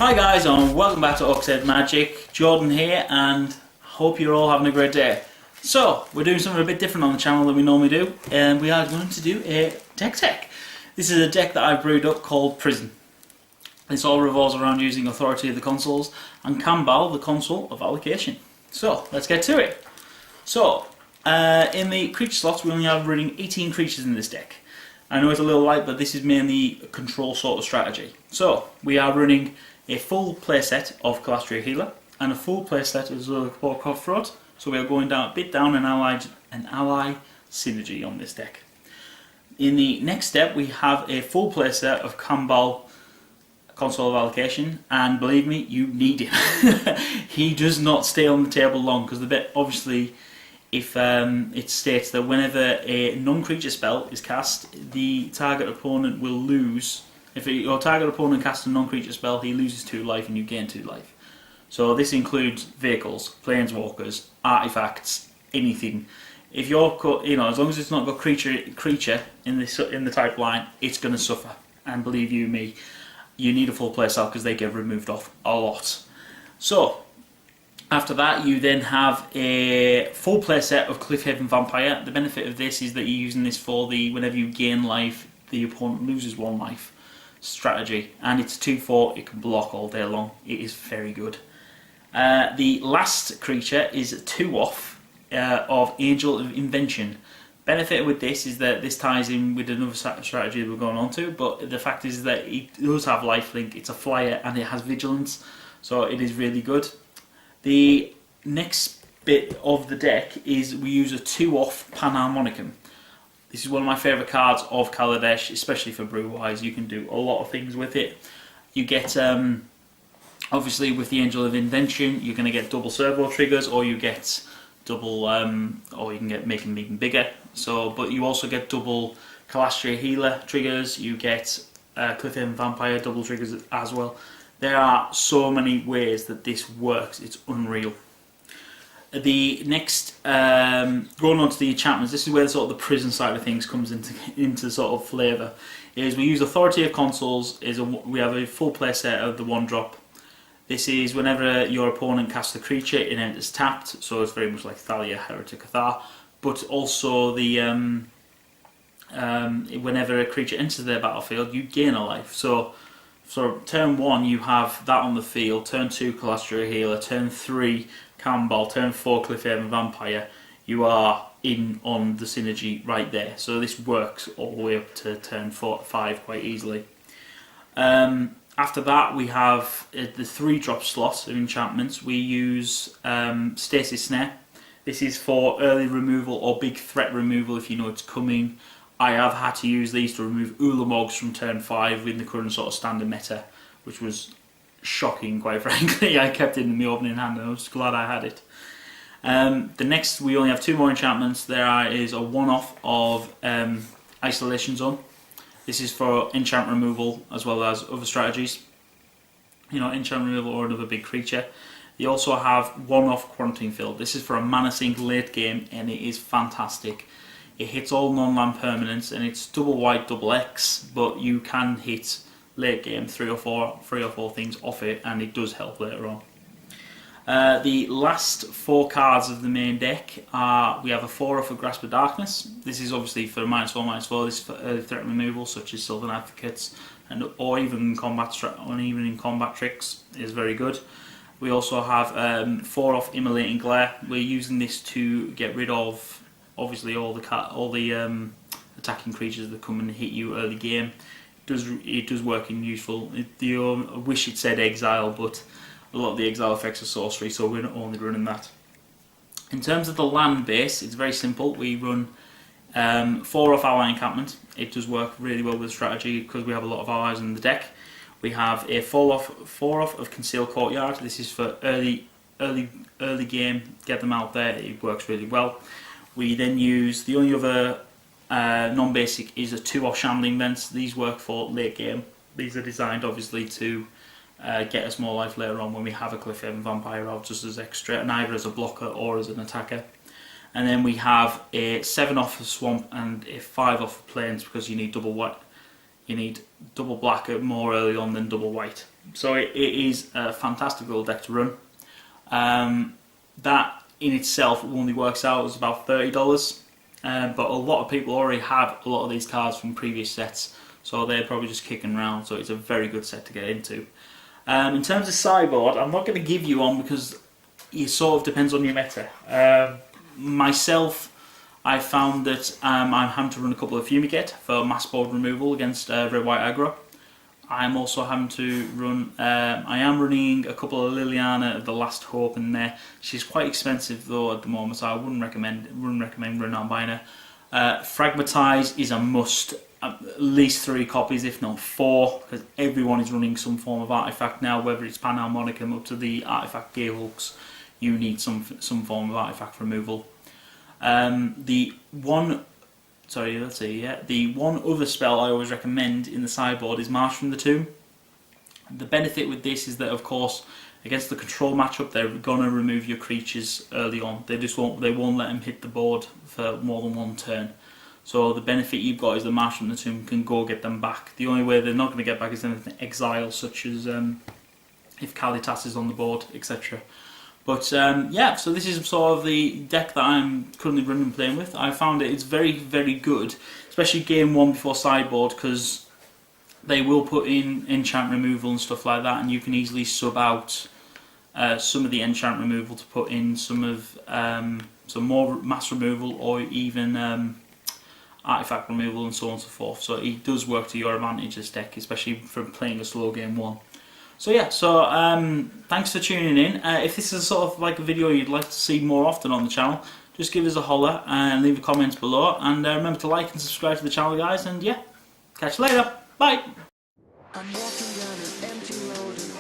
Hi guys, and welcome back to Orcs Magic. Jordan here, and hope you're all having a great day. So, we're doing something a bit different on the channel than we normally do, and we are going to do a deck tech. This is a deck that I've brewed up called Prison. This all revolves around using Authority of the Consuls and Kambal, the Consul of Allocation. So, let's get to it. So, in the creature slots, we only have running 18 creatures in this deck. I know it's a little light, but this is mainly a control sort of strategy. So, we are running a full playset of Kalastria Healer and a full playset of Zerglurk Cutthroat. So we are going down a bit down an ally synergy on this deck. In the next step, we have a full playset of Kambal, Consul of Allocation, and believe me, you need him. He does not stay on the table long because the bit obviously, if it states that whenever a non-creature spell is cast, the target opponent will lose. If your target opponent casts a non-creature spell, he loses 2 life and you gain 2 life. So this includes vehicles, planeswalkers, artifacts, anything. If you're, as long as it's not got creature in the type line, it's going to suffer. And believe you me, you need a full playstyle because they get removed off a lot. So after that, you then have a full playset of Cliffhaven Vampire. The benefit of this is that you're using this for the whenever you gain life, the opponent loses 1 life strategy, and it's 2/4. It can block all day long. It is very good. The last creature is 2-off of Angel of Invention. Benefit with this is that this ties in with another strategy that we're going on to, but the fact is that it does have lifelink. It's a flyer and it has vigilance, so it is really good. The next bit of the deck is we use a 2-off Panharmonicon. This is one of my favourite cards of Kaladesh, especially for brew-wise. You can do a lot of things with it. You get, obviously with the Angel of Invention, you're going to get double servo triggers, or you get double, or you can make them even bigger. So, but you also get double Kalastria Healer triggers. You get Cliffhaven Vampire double triggers as well. There are so many ways that this works. It's unreal. The next, going on to the enchantments, this is where sort of the prison side of things comes into sort of flavour. Is we use Authority of Consuls. We have a full playset of the 1-drop. This is whenever your opponent casts a creature, it enters tapped, so it's very much like Thalia, Heretic Cathar. But also the whenever a creature enters their battlefield, you gain a life. So turn 1 you have that on the field, turn 2 Kalastria Healer, turn 3 Kambal, turn 4 Cliffhaven Vampire. You are in on the synergy right there. So this works all the way up to turn 5 quite easily. After that we have the 3-drop slot of enchantments. We use Stasis Snare. This is for early removal or big threat removal if you know it's coming. I have had to use these to remove Ulamogs from turn 5 in the current sort of standard meta, which was shocking, quite frankly. I kept it in my opening hand and I was glad I had it. The next, we only have 2 more enchantments. There is a 1-off of Isolation Zone. This is for enchant removal as well as other strategies. Enchant removal or another big creature. You also have 1-off Quarantine Field. This is for a mana sink late game and it is fantastic. It hits all non-land permanents and it's double white, double X, but you can hit late game 3 or 4 things off it, and it does help later on. The last 4 cards of the main deck are, we have a 4-off of Grasp of Darkness. This is obviously for -4/-4. This is for early threat removal, such as Sylvan Advocates, or even in combat tricks is very good. We also have 4-off Immolating Glare. We're using this to get rid of obviously all the attacking creatures that come and hit you early game. It does work in useful. I wish it said exile, but a lot of the exile effects are sorcery, so we're not only running that. In terms of the land base, it's very simple. We run 4-off Ally Encampment. It does work really well with strategy because we have a lot of allies in the deck. We have a 4-off of Concealed Courtyard. This is for early game. Get them out there. It works really well. We then use the only other non-basic is a 2-off Shambling Vents. These work for late game. These are designed obviously to get us more life later on when we have a Cliffhaven Vampire out just as extra, and either as a blocker or as an attacker. And then we have a 7-off of Swamp and a 5-off of Plains because you need double white. You need double black more early on than double white. So it is a fantastic little deck to run. That in itself only works out as about $30, but a lot of people already have a lot of these cards from previous sets, so they're probably just kicking around, so it's a very good set to get into. In terms of sideboard, I'm not going to give you one because it sort of depends on your meta. Myself, I found that I'm having to run a couple of Fumigate for mass board removal against red-white aggro. I'm also having to run, I am running a couple of Liliana, the Last Hope in there. She's quite expensive though at the moment, so I wouldn't recommend running out buying her. Fragmatize is a must, at least 3 copies, if not 4, because everyone is running some form of artifact now, whether it's Panharmonicum up to the artifact Gearhulks, you need some form of artifact removal. The one other spell I always recommend in the sideboard is March from the Tomb. The benefit with this is that, of course, against the control matchup, they're gonna remove your creatures early on. They won't let them hit the board for more than 1 turn. So the benefit you've got is the March from the Tomb can go get them back. The only way they're not going to get back is anything exile, such as if Kalitas is on the board, etc. But yeah, so this is sort of the deck that I'm currently running and playing with. I found it's very, very good, especially game 1 before sideboard, because they will put in enchant removal and stuff like that, and you can easily sub out some of the enchant removal to put in some more mass removal, or even artifact removal and so on and so forth. So it does work to your advantage, this deck, especially from playing a slow game 1. So yeah, thanks for tuning in. If this is sort of like a video you'd like to see more often on the channel, just give us a holler and leave a comment below. And remember to like and subscribe to the channel, guys. And yeah, catch you later. Bye. I'm walking down an empty road and